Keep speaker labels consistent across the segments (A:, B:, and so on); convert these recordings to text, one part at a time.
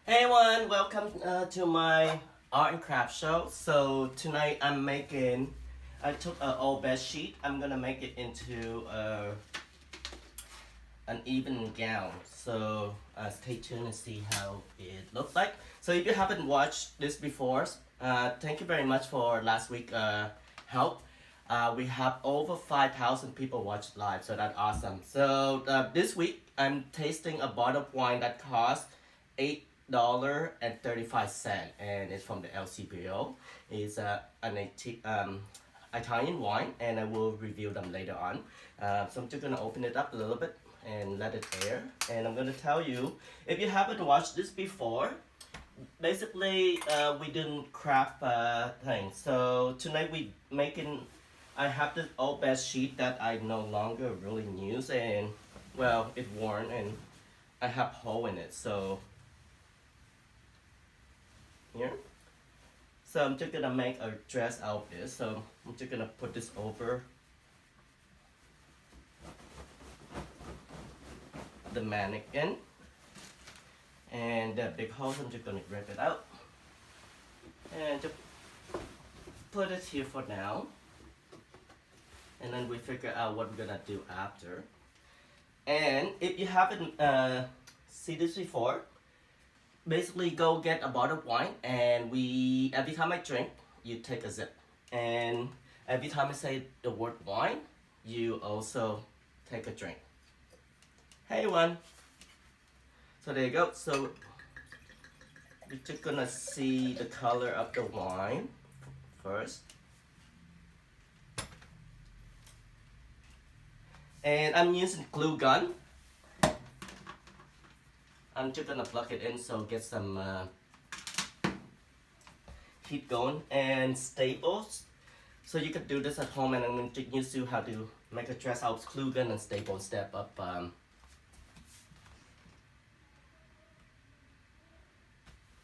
A: Hey everyone, welcome to my art and craft show. So tonight I took an old bed sheet. I'm gonna make it into an even gown. So stay tuned and see how it looks like. So if you haven't watched this before, thank you very much for last week help. We have over 5,000 people watch live, so that's awesome. So this week I'm tasting a bottle of wine that costs $8.35, and it's from the LCBO. It's Italian wine, and I will review them later on. So I'm just gonna open it up a little bit and let it air. And I'm gonna tell you, if you haven't watched this before, basically we didn't craft thing. So tonight I have this old bed sheet that I no longer really use, and well, it's worn and I have hole in it. So here. So I'm just gonna make a dress out of this. So I'm just gonna put this over the mannequin. And the big holes, I'm just gonna rip it out. And just put it here for now. And then we figure out what we're gonna do after. And if you haven't seen this before, basically go get a bottle of wine, and every time I drink, you take a sip. And every time I say the word wine, you also take a drink. Hey one. So there you go. So we're just gonna see the color of the wine first. And I'm using glue gun. I'm just gonna plug it in so get some heat going, and staples. So you can do this at home, and I'm going to teach you how to make a dress out of glue gun and staple step up.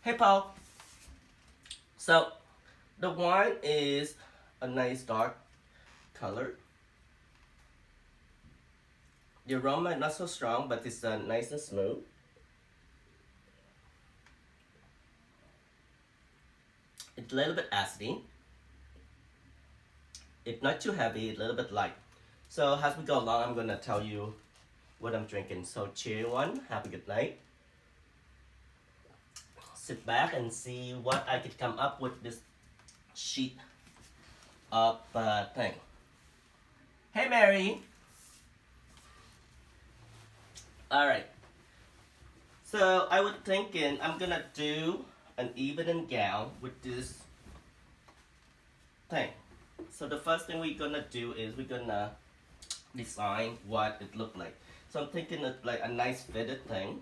A: Hey Paul. So the wine is a nice dark color. The aroma is not so strong, but it's nice and smooth. It's a little bit acidy. It's not too heavy, a little bit light. So as we go along, I'm gonna tell you what I'm drinking. So cheer one, have a good night. Sit back and see what I could come up with this sheet of thing. Hey Mary. Alright. So I was thinking I'm gonna do an evening gown with this thing. So the first thing we're gonna do is we're gonna design what it looked like. So I'm thinking of like a nice fitted thing.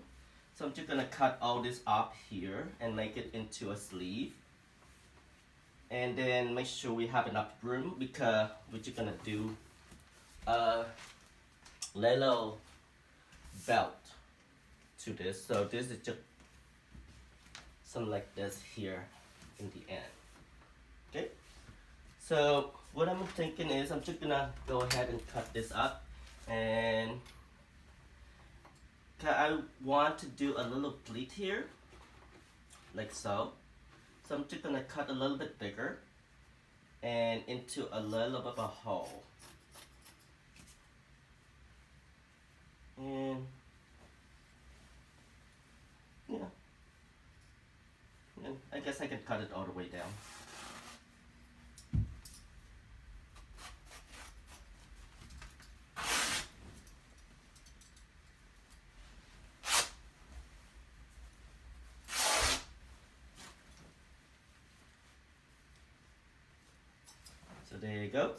A: So I'm just gonna cut all this up here and make it into a sleeve. And then make sure we have enough room, because we're just gonna do a little belt to this. So this is just something like this here in the end. Okay. So what I'm thinking is I'm just gonna go ahead and cut this up, and I want to do a little pleat here, like so. So I'm just gonna cut a little bit bigger and into a little bit of a hole. And yeah, and I guess I can cut it all the way down. So there you go.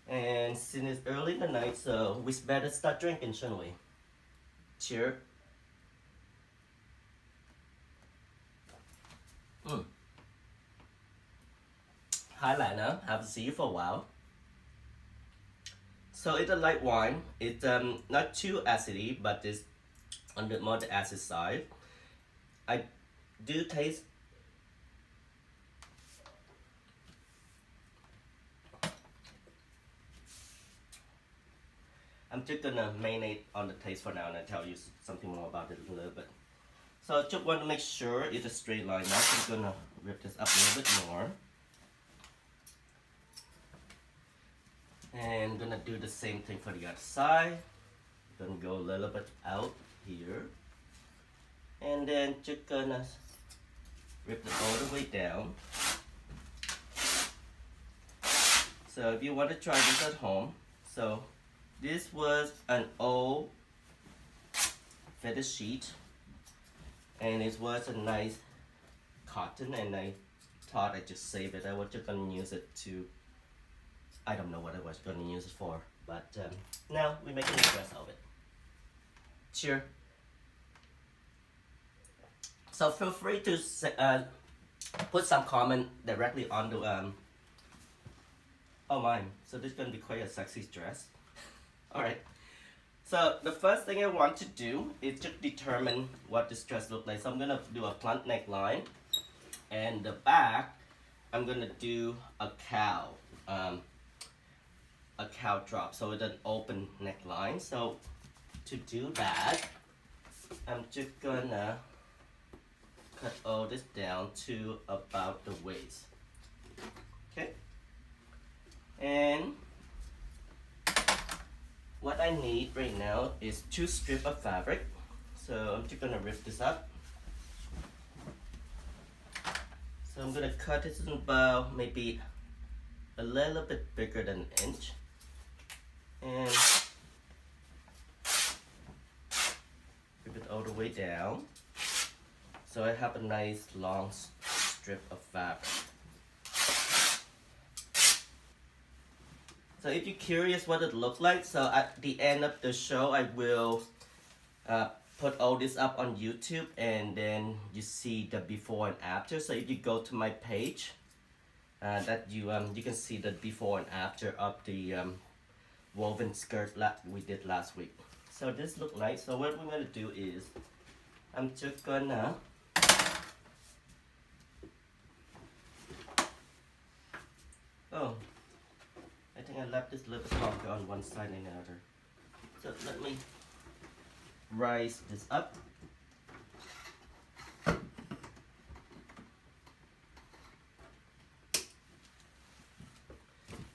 A: And since it's early in the night, so we better start drinking, shouldn't we? Cheers. Hi Lana, haven't seen you for a while. So it's a light wine. It's not too acidy, but it's on the more the acid side. I do taste. I'm just gonna marinate on the taste for now, and I'll tell you something more about it in a little bit. So I just want to make sure it's a straight line. Now I'm gonna rip this up a little bit more. And I'm gonna do the same thing for the other side. Gonna go a little bit out here. And then just gonna rip it all the way down. So if you want to try this at home, so this was an old feather sheet. And it was a nice cotton, and I thought I'd just save it. I was just gonna use it to, I don't know what I was gonna use it for, but now we're making a dress of it. Sure. So feel free to put some comment directly on the, oh my, so this is gonna be quite a sexy dress. Alright. So the first thing I want to do is just determine what this dress looks like. So I'm gonna do a front neckline, and the back I'm gonna do a cow drop. So it's an open neckline. So to do that, I'm just gonna cut all this down to about the waist. Okay, and what I need right now is 2 strips of fabric. So I'm just gonna rip this up. So I'm gonna cut this in about maybe a little bit bigger than an inch. And rip it all the way down. So I have a nice long strip of fabric. So if you're curious what it looks like, so at the end of the show I will put all this up on YouTube, and then you see the before and after. So if you go to my page, that you can see the before and after of the woven skirt we did last week. So this look like, so what we're gonna do is I'm just gonna I think I left this a little bit longer on one side than the other. So let me rise this up.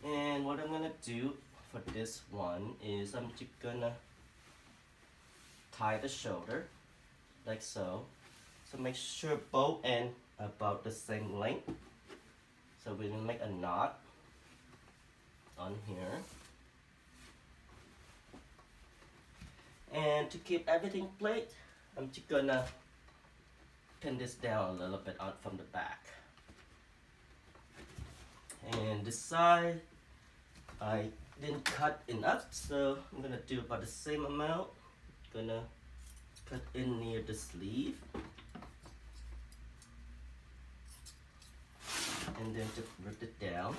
A: And what I'm gonna do for this one is I'm just gonna tie the shoulder like so. So make sure both ends are about the same length. So we're gonna make a knot on here. And to keep everything straight, I'm just gonna pin this down a little bit out from the back. And this side, I didn't cut enough, so I'm gonna do about the same amount. Gonna cut in near the sleeve. And then just rip it down.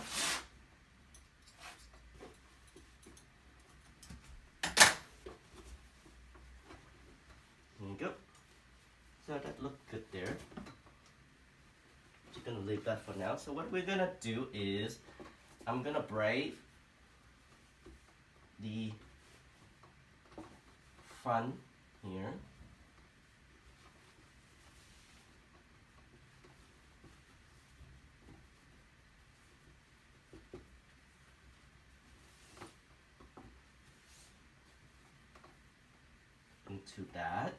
A: There you go. So that looked good there. Just gonna leave that for now. So what we're gonna do is I'm gonna braid the front here. Into that.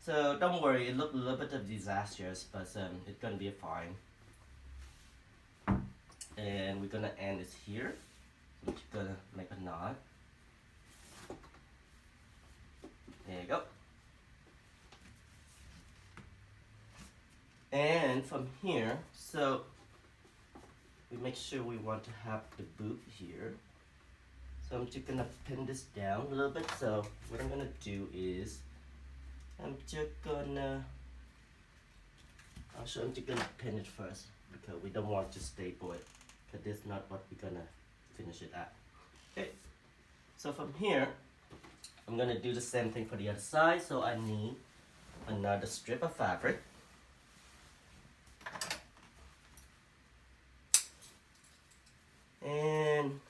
A: So don't worry, it looked a little bit of disastrous, but it's gonna be fine. And we're gonna end it here. So we're just gonna make a knot. There you go. And from here, so we make sure we want to have the boot here. So I'm just gonna pin this down a little bit. So what I'm gonna do is I'm just gonna pin it first, because we don't want to staple it, because this is not what we're gonna finish it at. Okay, so from here I'm gonna do the same thing for the other side. So I need another strip of fabric. And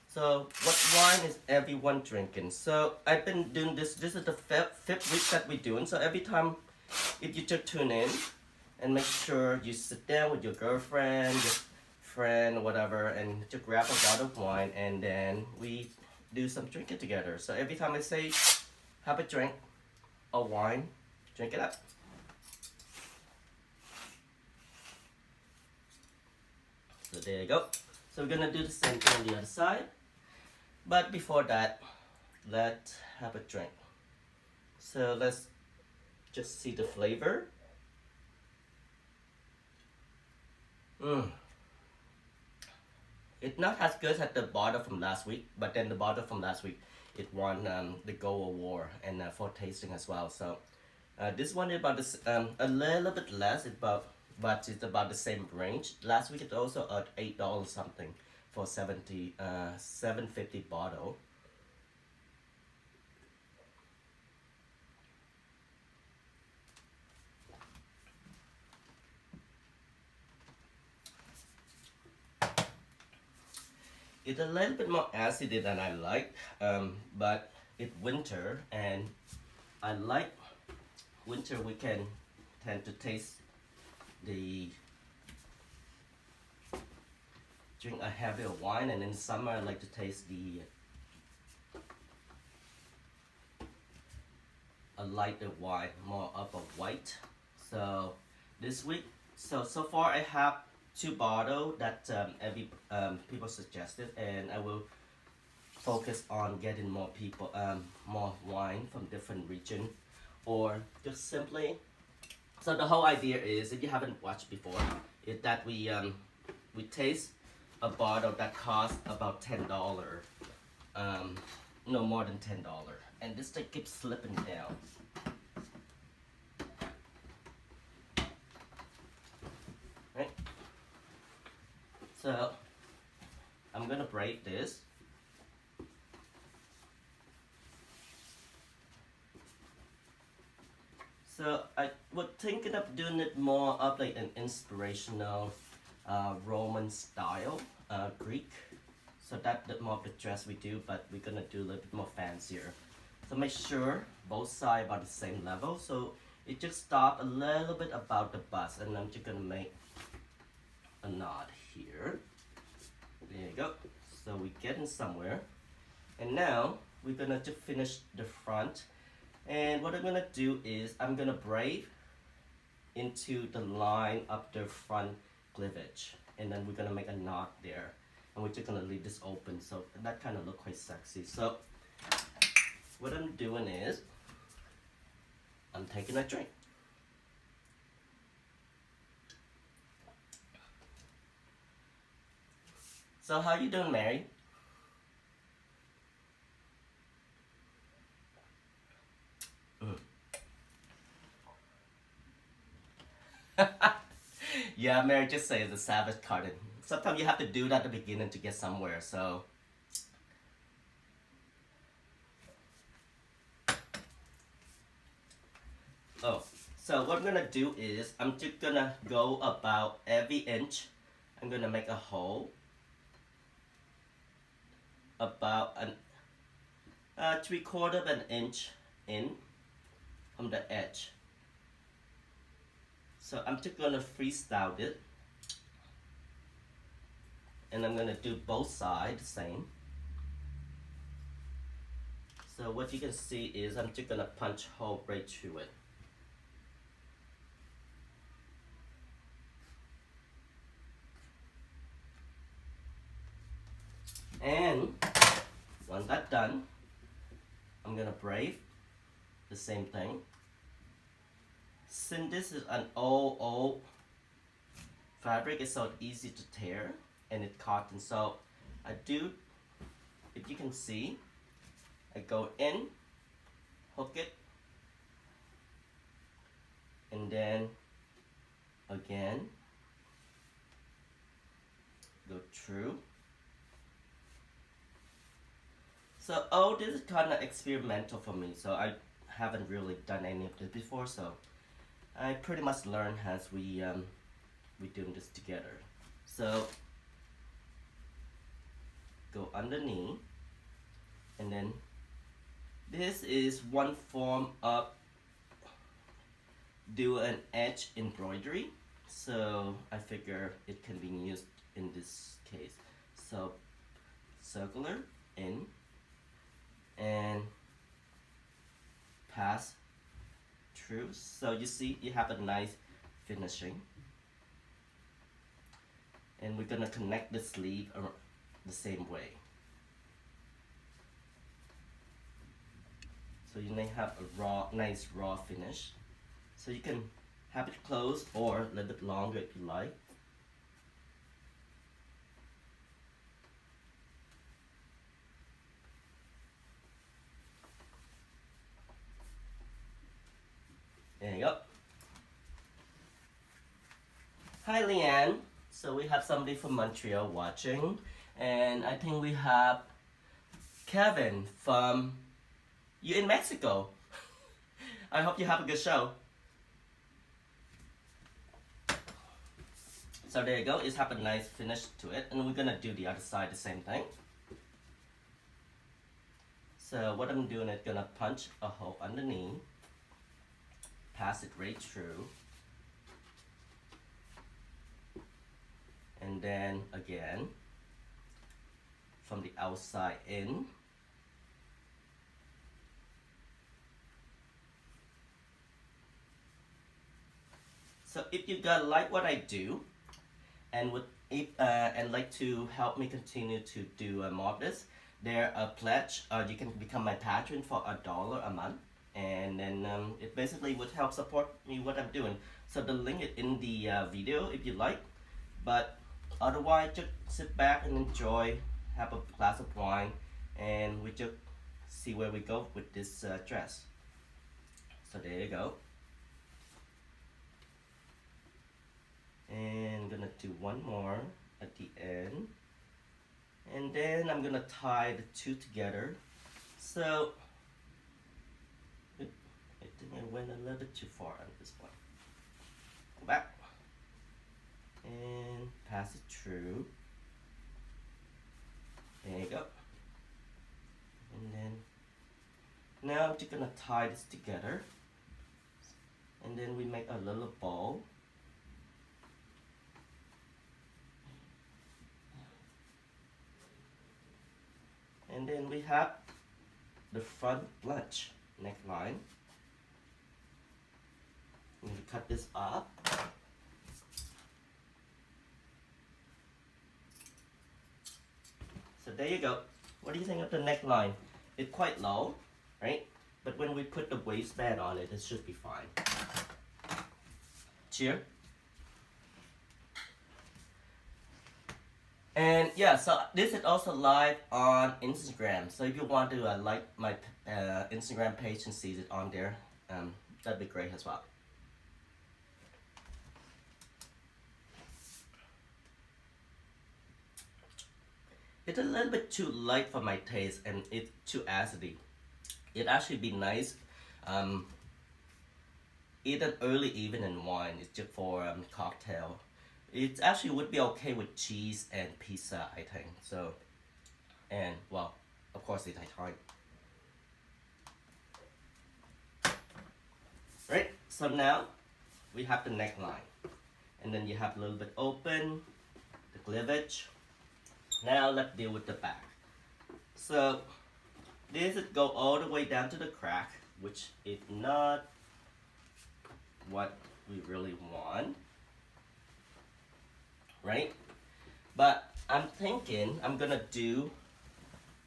A: so what wine is everyone drinking. So I've been doing this. This is the fifth week that we're doing. So every time, if you just tune in, and make sure you sit down with your girlfriend, your friend, whatever, and just grab a bottle of wine, and then we do some drinking together. So every time I say, have a drink, a wine, drink it up. So there you go. So we're gonna do the same thing on the other side. But before that, let's have a drink. So let's just see the flavor. It's not as good as the bottle from last week, but then the bottle from last week, it won the Gold Award and for tasting as well. So this one is about this, a little bit less, but it's about the same range. Last week it also at $8 something for 750 bottle. It's a little bit more acidy than I like, but it's winter, and I like winter. We can tend to taste drink a heavier wine, and in summer I like to taste a lighter wine, more of a white. So this week, so far I have 2 bottles that people suggested, and I will focus on getting more more wine from different region, or just simply. So the whole idea is, if you haven't watched before, is that we taste a bottle that costs about $10, no more than $10, and this thing keeps slipping down. Right. So I'm gonna break this. So I was thinking of doing it more of like an inspirational Roman style, Greek. So that's more of the dress we do, but we're gonna do a little bit more fancier. So make sure both sides are the same level. So it just stop a little bit about the bust, and I'm just gonna make a knot here. There you go. So we're getting somewhere. And now we're gonna just finish the front. And what I'm gonna do is I'm gonna braid into the line of the front cleavage, and then we're gonna make a knot there, and we're just gonna leave this open, so that kind of look quite sexy. So what I'm doing is I'm taking a drink. So how you doing, Mary? Yeah, Mary just says the Savage Garden. Sometimes you have to do that at the beginning to get somewhere, so. Oh, so what I'm gonna do is I'm just gonna go about every inch. I'm gonna make a hole about an 3/4 of an inch in from the edge. So I'm just gonna freestyle it, and I'm gonna do both sides the same. So what you can see is I'm just gonna punch hole right through it. And once that's done, I'm gonna braid the same thing. Since this is an old fabric, it's so easy to tear, and it's cotton. So I do, if you can see, I go in, hook it, and then again go through. So all this is kind of experimental for me, so I haven't really done any of this before, so I pretty much learned as we doing this together. So go underneath, This is one form of do an edge embroidery, so I figure it can be used in this case. So circular in and pass through, so you see you have a nice finishing. And we're gonna connect the sleeve the same way. So you may have a nice raw finish. So you can have it closed or a little bit longer if you like. There you go. Hi Leanne. So we have somebody from Montreal watching, and I think we have Kevin from you in Mexico. I hope you have a good show. So there you go, it's have a nice finish to it, and we're gonna do the other side the same thing. So what I'm doing is gonna punch a hole underneath, pass it right through, and then again from the outside in. So if you guys like what I do and like to help me continue to do more of this, there a pledge. You can become my patron for $1 a month, and then it basically would help support me what I'm doing. So the link is in the video if you like, but otherwise just sit back and enjoy, have a glass of wine, and we just see where we go with this dress. So there you go. And I'm gonna do one more at the end, and then I'm gonna tie the two together. So I think I went a little bit too far on this one. Go back and pass it through. There you go. And then now I'm just gonna tie this together, and then we make a little ball. And then we have the front lunge neckline. I'm going to cut this up. So there you go. What do you think of the neckline? It's quite low, right? But when we put the waistband on it, it should be fine. Cheer. And yeah, so this is also live on Instagram. So if you want to like my Instagram page and see it on there, that'd be great as well. It's a little bit too light for my taste, and it's too acidy. It'd actually be nice, eat an early evening wine. It's just for cocktail. It actually would be okay with cheese and pizza, I think. So, and well, of course it's Italian. Right, so now we have the neckline. And then you have a little bit open, the cleavage. Now let's deal with the back. So, this would go all the way down to the crack, which is not what we really want. Right? But I'm thinking I'm gonna do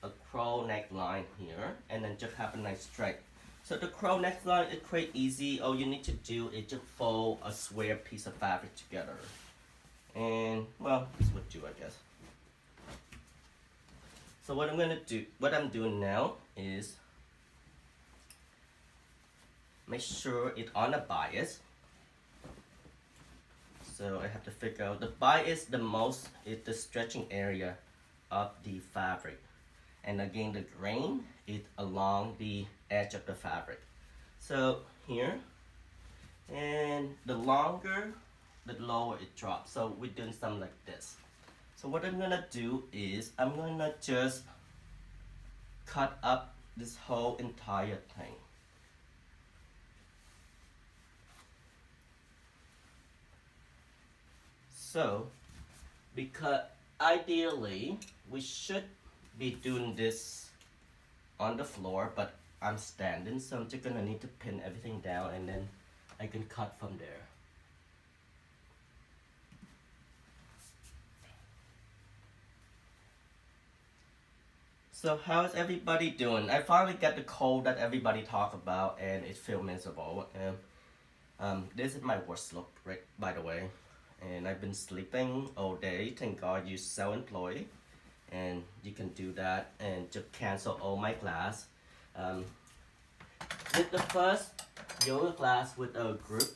A: a crow neckline here and then just have a nice stripe. So the crow neckline is quite easy. All you need to do is just fold a square piece of fabric together. And well, this would do, I guess. So what I'm doing now is make sure it's on a bias. So I have to figure out the bias is the stretching area of the fabric. And again, the grain is along the edge of the fabric. So here, and the longer, the lower it drops. So we're doing something like this. So what I'm gonna do is I'm gonna just cut up this whole entire thing. So, because ideally we should be doing this on the floor, but I'm standing, so I'm just gonna need to pin everything down and then I can cut from there. So how's everybody doing? I finally got the cold that everybody talk about and it feels miserable. And this is my worst look, right, by the way. And I've been sleeping all day. Thank God you're self-employed and you can do that and just cancel all my class. Did the first yoga class with a group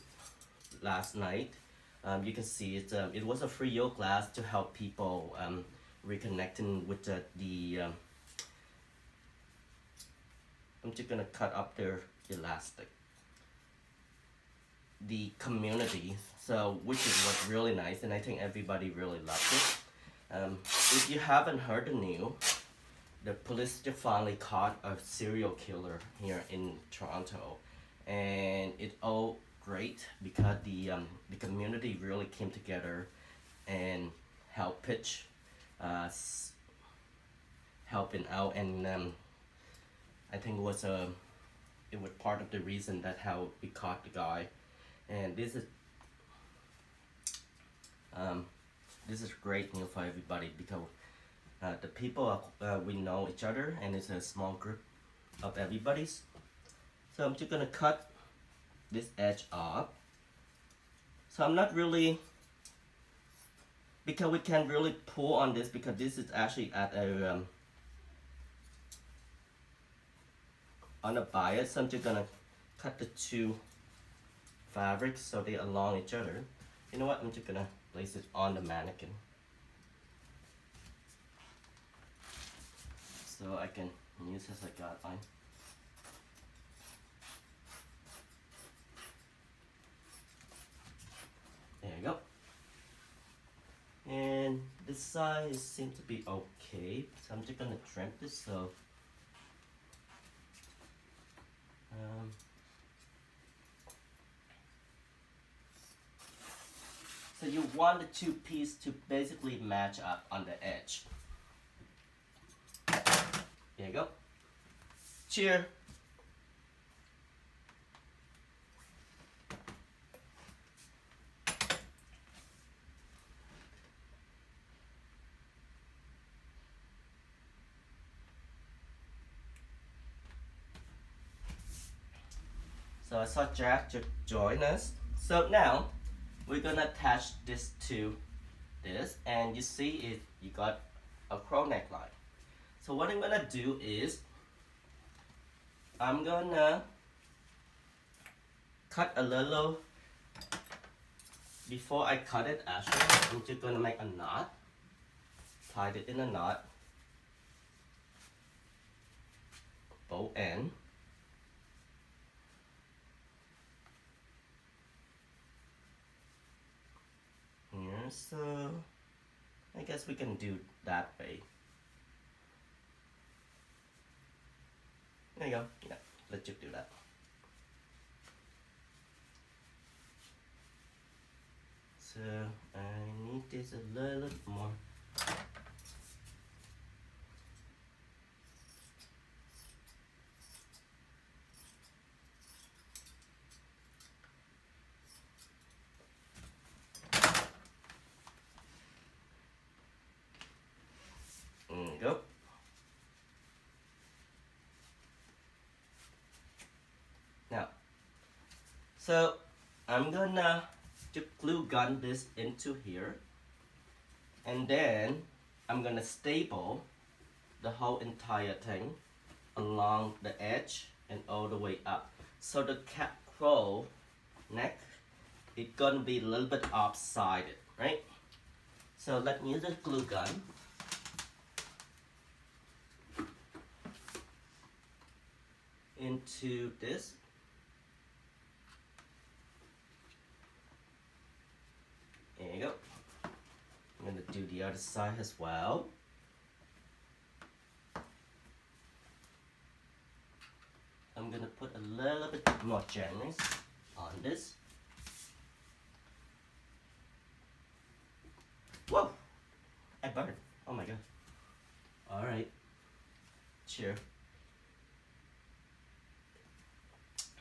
A: last night. You can see it was a free yoga class to help people reconnecting with the I'm just gonna cut up their elastic. The community, so which is what's really nice, and I think everybody really loved it. If you haven't heard the news, the police just finally caught a serial killer here in Toronto, and it's all great because the community really came together and helped pitch, helping out, and I think it was part of the reason that how we caught the guy, and this is great news for everybody because the people we know each other and it's a small group of everybody's. So I'm just gonna cut this edge off. So I'm not really, because we can't really pull on this because this is actually at a on a bias. So I'm just gonna cut the two fabrics so they along each other. You know what? I'm just gonna place it on the mannequin so I can use as a guideline. There you go. And this size seems to be okay, so I'm just gonna trim this so so you want the two pieces to basically match up on the edge. There you go. Cheers. So I saw Jack to join us. So now we're gonna attach this to this, and you see it. You got a crow neckline. So what I'm gonna do is I'm gonna cut a little. Before I cut it, actually, I'm just gonna make a knot. Tie it in a knot. Both end. Here, so I guess we can do that way. There you go. Yeah, let's just do that. So I need this a little more. There you go. Now, so I'm gonna just glue gun this into here, and then I'm gonna staple the whole entire thing along the edge and all the way up. So the cat crow neck, it's gonna be a little bit lopsided, right? So let me use the glue gun. Into this. There you go. I'm gonna do the other side as well. little bit more generous on this. Whoa! I burned. Oh my god. Alright. Cheers.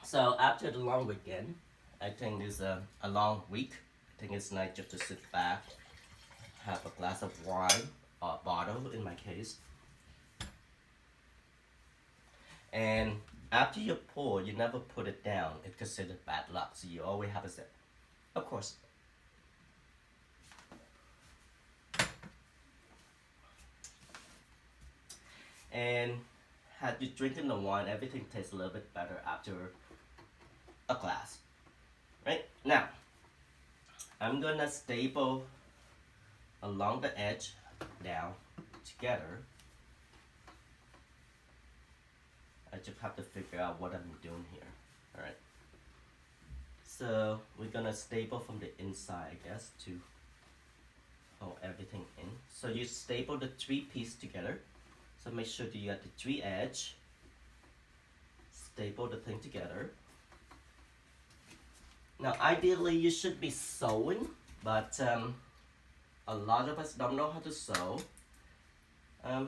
A: So after the long weekend, I think it's a long week. I think it's nice just to sit back, have a glass of wine, or a bottle in my case. And after you pour, you never put it down. It's considered bad luck, so you always have a sip. Of course. And had you drinking the wine, everything tastes a little bit better after a glass. Right? Now, I'm gonna staple along the edge down together. I just have to figure out what I'm doing here. Alright. So we're gonna staple from the inside, I guess, to hold everything in. So you staple the 3 pieces together. So make sure that you got the 3 edge. Staple the thing together. Now ideally you should be sewing, but a lot of us don't know how to sew.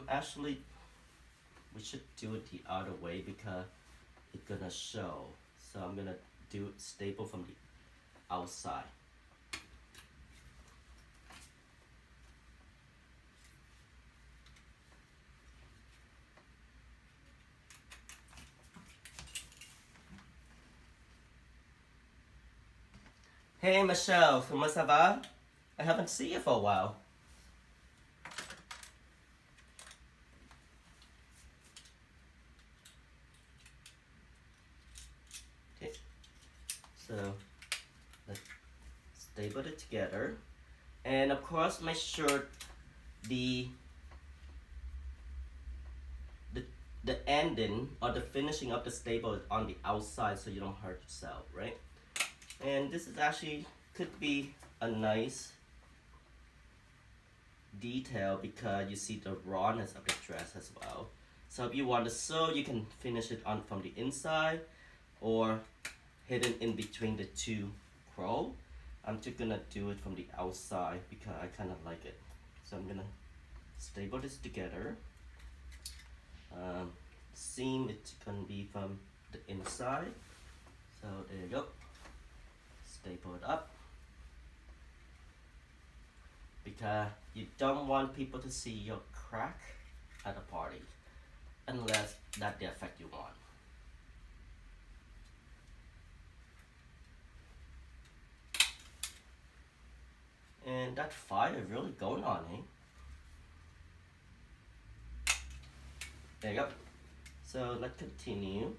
A: Actually, we should do it the other way because it's gonna show. So I'm gonna do staple from the outside. Hey Michelle, comment ça va? I haven't seen you for a while. Okay, so let's staple it together. And of course, make sure the ending or the finishing of the staple is on the outside so you don't hurt yourself, right? And this is actually could be a nice detail because you see the rawness of the dress as well. So if you want to sew, you can finish it on from the inside or hidden in between the 2 crow. I'm just gonna do it from the outside because I kind of like it. So I'm gonna staple this together. Seam it's gonna be from the inside. So there you go. Staple it up because you don't want people to see your crack at a party unless that's the effect you want. And that fire is really going on, eh? There you go. So let's continue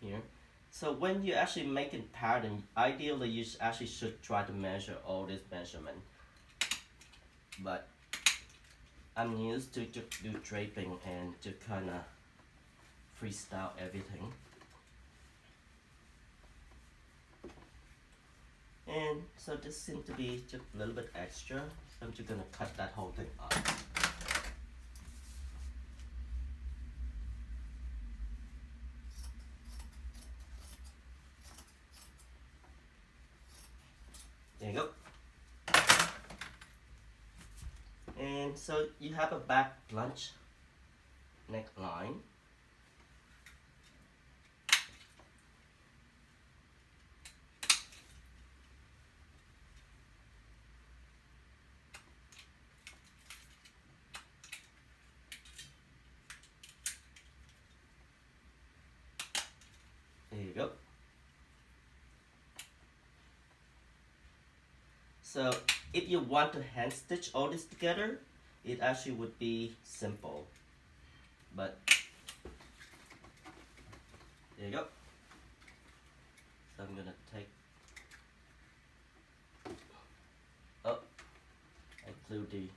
A: here. So when you actually making pattern, ideally you actually should try to measure all this measurement. But I'm used to do draping and to kind of freestyle everything. And so this seems to be just a little bit extra. So I'm just gonna cut that whole thing up. There you go. And so you have a back plunge neckline. There you go. So if you want to hand stitch all this together, it actually would be simple. But there you go. So I'm gonna take, oh, I glued the,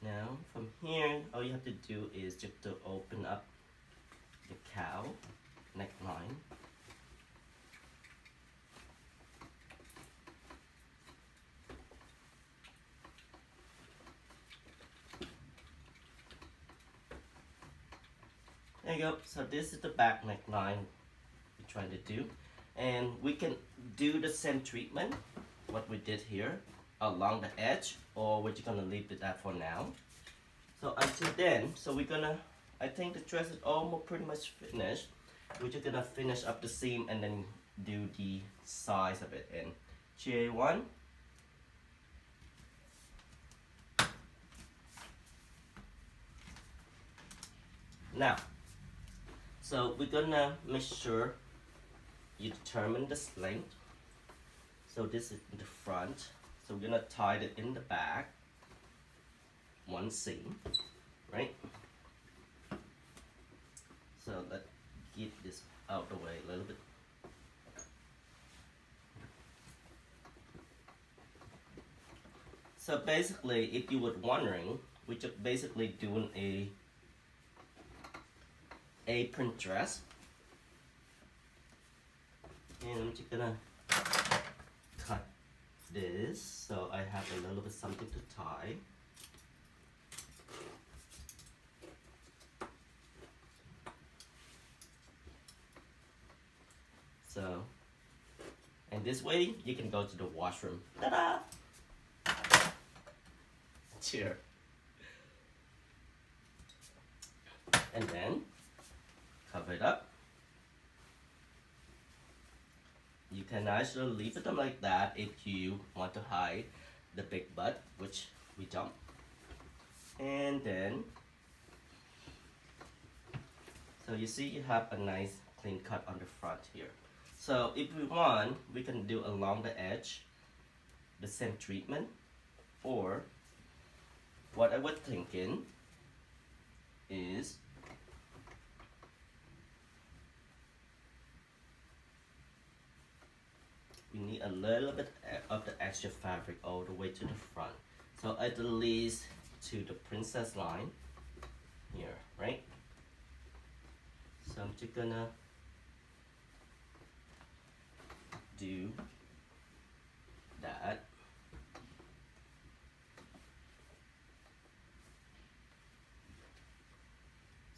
A: now from here, all you have to do is just to open up the cow neckline. you go. So this is the back neckline we're trying to do. And we can do the same treatment, what we did here, along the edge, or we're just gonna leave it that for now. So until then, so we're gonna, I think the dress is almost pretty much finished. We're just gonna finish up the seam and then do the size of it in GA1. Now, so we're gonna make sure you determine this length. So this is in the front. So we're gonna tie it in the back, one seam, right? So let's get this out the way a little bit. So basically, if you were wondering, we're just basically doing a apron dress. And I'm just gonna cut this so I have a little bit something to tie. So, and this way you can go to the washroom. Ta-da! Cheer. And then cover it up. You can actually leave it like that if you want to hide the big butt, which we don't. And then, so you see you have a nice clean cut on the front here. So if we want, we can do along the edge the same treatment, or what I was thinking is we need a little bit of the extra fabric all the way to the front. So at least to the princess line here, right? So I'm just gonna do that.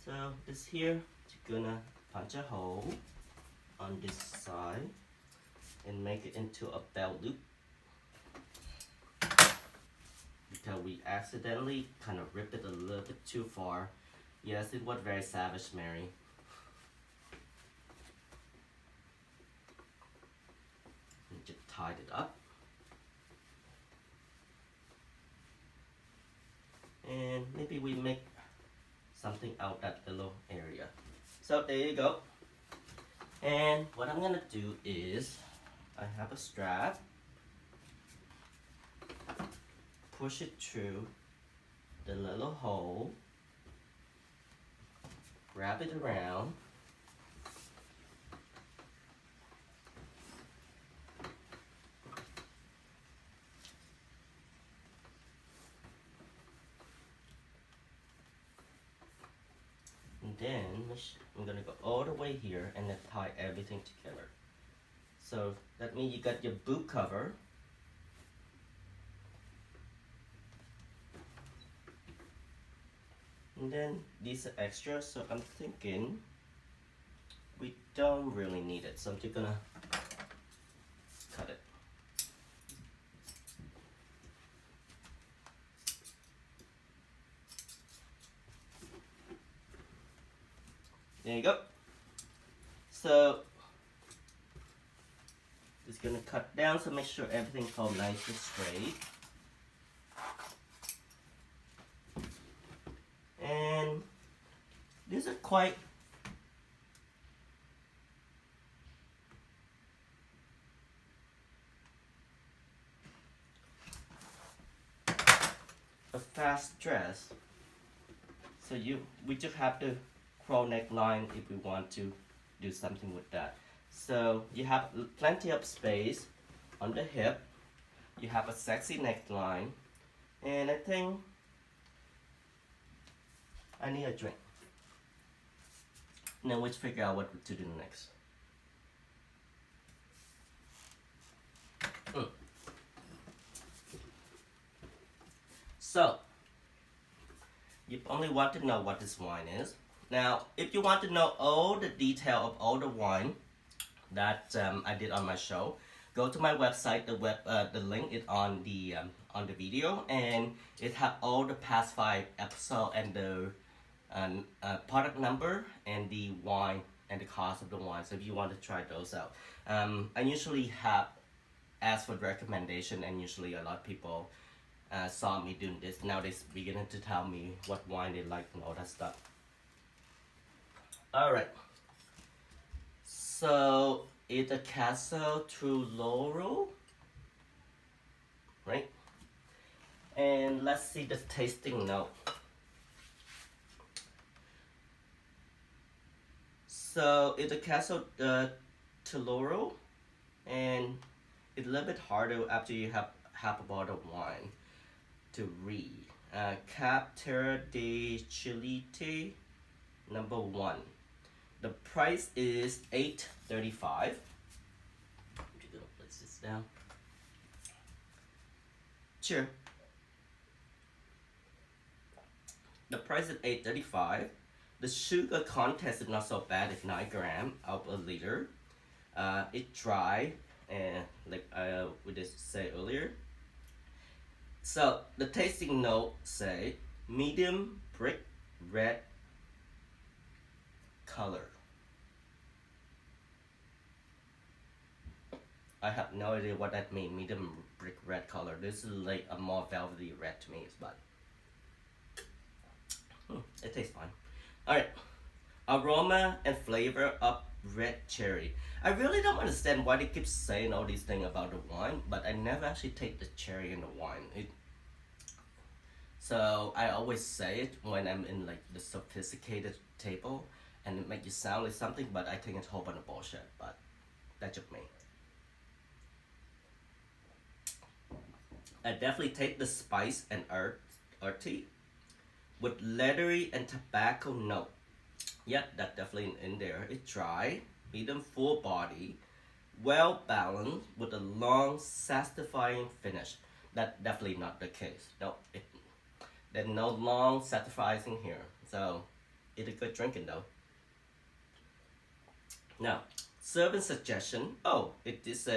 A: So this here, just gonna punch a hole on this side and make it into a belt loop, because we accidentally kind of ripped it a little bit too far. Yes, it was very savage, Mary. And just tied it up. And maybe we make something out that little area. So there you go. And what I'm gonna do is, I have a strap, push it through the little hole, wrap it around, and then I'm gonna go all the way here and then tie everything together. So that means you got your boot cover. And then these are extra, so I'm thinking we don't really need it. So I'm just gonna cut it. There you go. So just gonna cut down, so make sure everything's all nice and straight. And these are quite a fast dress. So we just have the crow neckline if we want to do something with that. So you have plenty of space on the hip. You have a sexy neckline, and I think I need a drink. Now let's figure out what to do next. So you only want to know what this wine is. Now, if you want to know all the detail of all the wine that I did on my show, go to my website. The link is on the video, and it have all the past 5 episodes and the product number and the wine and the cost of the wine. So if you want to try those out, I usually have asked for recommendation, and usually a lot of people saw me doing this. Now they're beginning to tell me what wine they like and all that stuff. All right. So it's a Castle True Laurel, right? And let's see the tasting note. So it's a Castle True Laurel, and it's a little bit harder after you have half a bottle of wine to read. Cap Terra de Chilite, number 1. The price is $8.35. I'm just gonna place this down. Sure. The price is $8.35. The sugar content is not so bad. It's 9 grams of a liter. It's dry, and like we just said earlier. So the tasting note say medium brick red color. I have no idea what that means. Medium brick red color. This is like a more velvety red to me, but it tastes fine. Alright, aroma and flavor of red cherry. I really don't understand why they keep saying all these things about the wine, but I never actually take the cherry in the wine. So I always say it when I'm in like the sophisticated table, and it makes you sound like something, but I think it's a whole bunch of bullshit, but that's just me. I definitely take the spice and earthy with leathery and tobacco note. Yep, that's definitely in there. It's dry, medium full body, well balanced with a long satisfying finish. That's definitely not the case. No, there's no long satisfying here. So it's a good drinking though. Now, serving suggestion. Oh, it is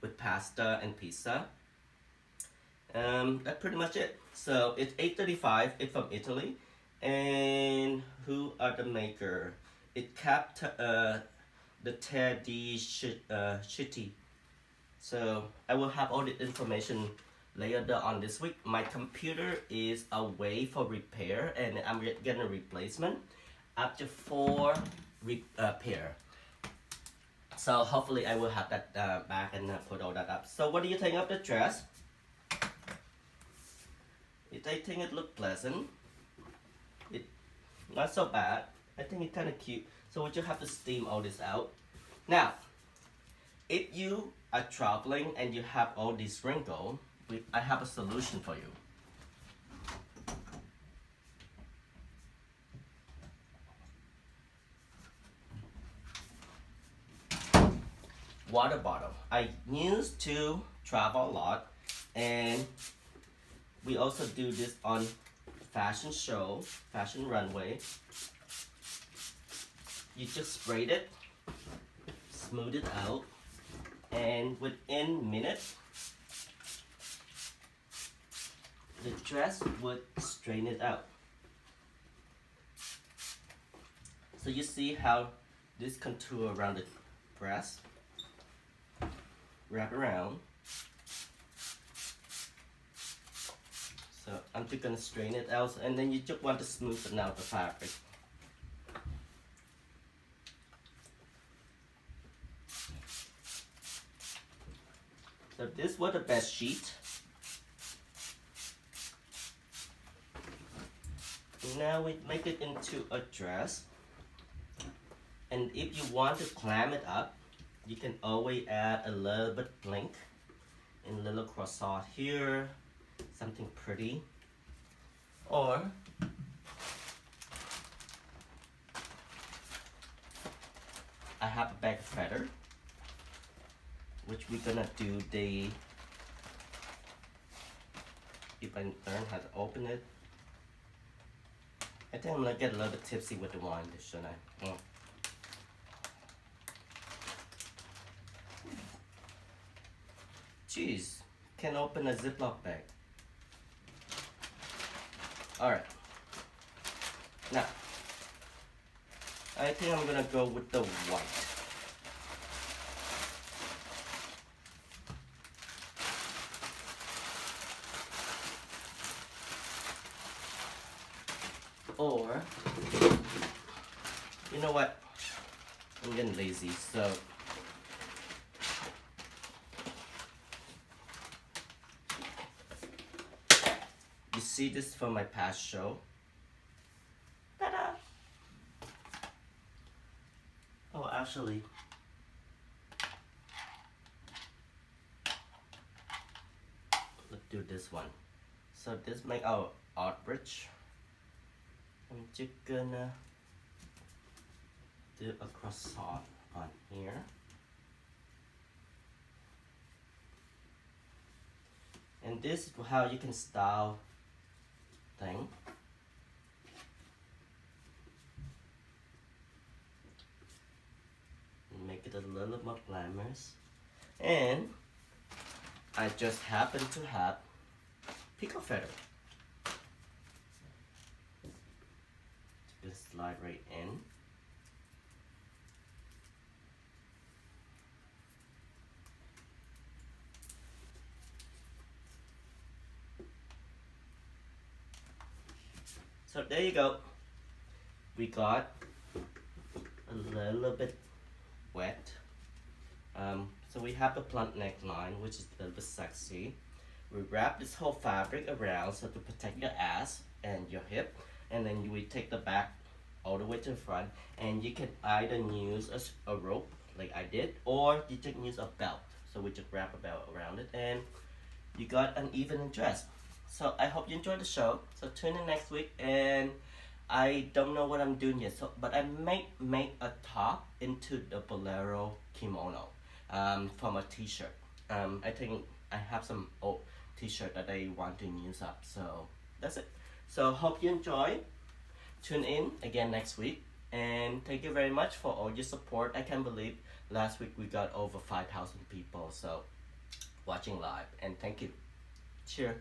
A: with pasta and pizza. That's pretty much it. So it's $8.35. It's from Italy, and who are the maker? It capped the Terre di Chiti. So I will have all the information later on this week. My computer is away for repair, and I'm getting a replacement after 4 repair. So hopefully I will have that back and put all that up. So what do you think of the dress? I think it looked pleasant. It not so bad. I think it's kind of cute. So we just have to steam all this out. Now, if you are traveling and you have all these wrinkles, I have a solution for you. Water bottle. I used to travel a lot, and we also do this on fashion show, fashion runway. You just sprayed it, smooth it out, and within minutes, the dress would straighten it out. So you see how this contour around the breast, wrap around. So I'm just gonna strain it out, and then you just want to smoothen out the fabric. So this was the best sheet. Now we make it into a dress, and if you want to clamp it up, you can always add a little bit bling and a little croissant here, something pretty, or I have a bag of feather, which we're gonna do if I learn how to open it. I think I'm gonna get a little bit tipsy with the wine, shouldn't I? Jeez, can open a Ziploc bag. Alright. Now, I think I'm gonna go with the white. Or, you know what? I'm getting lazy, so you see this from my past show. Ta-da! Oh, actually, let's do this one. So this make our art bridge. I'm just gonna do a croissant on here. And this is how you can style thing. Make it a little more glamorous. And I just happen to have pickle feather. Just slide right in. So there you go. We got a little bit wet. So we have the blunt neckline, which is a little bit sexy. We wrap this whole fabric around so to protect your ass and your hip, and then we take the back all the way to the front, and you can either use a rope like I did, or you can use a belt. So we just wrap a belt around it, and you got an even dress. So I hope you enjoyed the show. So tune in next week, and I don't know what I'm doing yet. So, but I may make a top into the bolero kimono from a t-shirt. I think I have some old t-shirt that I want to use up. So that's it. So hope you enjoy. Tune in again next week, and thank you very much for all your support. I can't believe last week we got over 5,000 people so watching live, and thank you. Cheers.